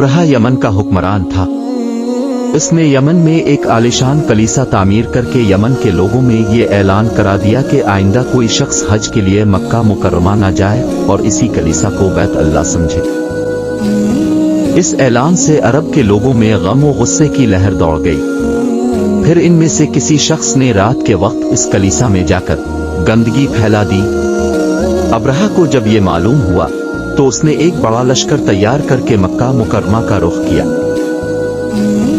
अब्रहा Yemen का हुक्मरान था। इसने यमन में एक आलीशान कलीसा तामीर करके यमन के लोगों में ये ऐलान करा दिया कि आइंदा कोई शख्स हज के लिए मक्का मुकर्रमा न जाए और इसी कलीसा को बैत अल्लाह समझे। इस ऐलान से अरब के लोगों में गम और गुस्से की लहर दौड़ गई। फिर इनमें से किसी शख्स ने रात के वक्त इस कलीसा में जाकर गंदगी फैला दी। अब्रहा को जब ये मालूम हुआ तो उसने एक बड़ा लश्कर तैयार करके मक्का मुकर्रमा का रुख किया।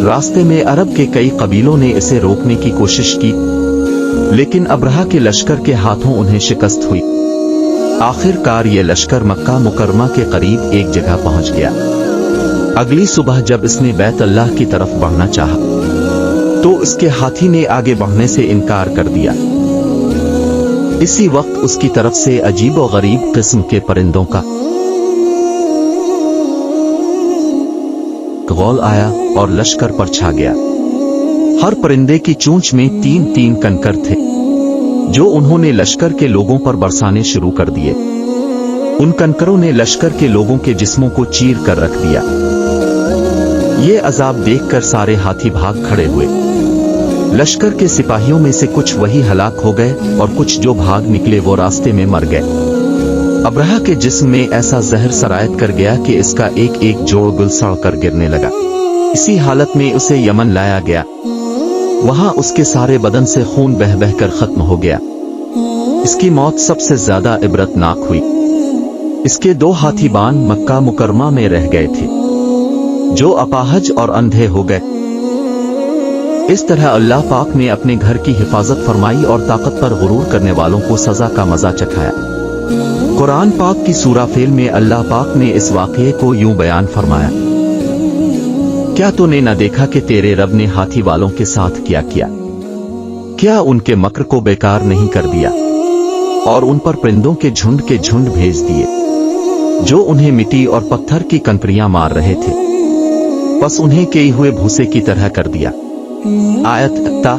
रास्ते में अरब के कई कबीलों ने इसे रोकने की कोशिश की, लेकिन अब्रहा के लश्कर के हाथों उन्हें शिकस्त हुई। आखिरकार ये लश्कर मक्का मुकर्रमा के करीब एक जगह पहुंच गया। अगली सुबह जब इसने बैत अल्लाह की तरफ बढ़ना चाहा तो इसके हाथी ने आगे बढ़ने से इनकार कर दिया। इसी वक्त उसकी तरफ से अजीब और गरीब किस्म के परिंदों का गौल आया और लश्कर पर छा गया। हर परिंदे की चोंच में 3-3 कंकर थे, जो उन्होंने लश्कर के लोगों पर बरसाने शुरू कर दिए। उन कंकरों ने लश्कर के लोगों के जिस्मों को चीर कर रख दिया। ये अजाब देखकर सारे हाथी भाग खड़े हुए। लश्कर के सिपाहियों में से कुछ वही हलाक हो गए और कुछ जो भाग निकले वो रास्ते में मर गए। अब्रहा के जिस्म में ऐसा जहर सरायत कर गया कि इसका एक एक जोड़ गुल सड़ कर गिरने लगा। इसी हालत में उसे यमन लाया गया। वहां उसके सारे बदन से खून बह बह कर खत्म हो गया। इसकी मौत सबसे ज्यादा इबरतनाक हुई। इसके 2 हाथीबान मक्का मुकरमा में रह गए थे, जो अपाहज और अंधे हो गए। इस तरह अल्लाह पाक ने अपने घर की हिफाजत फरमाई और ताकत पर गुरूर करने वालों को सजा का मजा चखाया। कुरान पाक की सूरा फेल में अल्लाह पाक ने इस वाक़ये को यूं बयान फरमाया, क्या तूने न देखा कि तेरे रब ने हाथी वालों के साथ क्या किया? क्या उनके मक्र को बेकार नहीं कर दिया और उन पर परिंदों के झुंड भेज दिए, जो उन्हें मिट्टी और पत्थर की कंकरियां मार रहे थे, बस उन्हें केई हुए भूसे की तरह कर दिया। आयत ता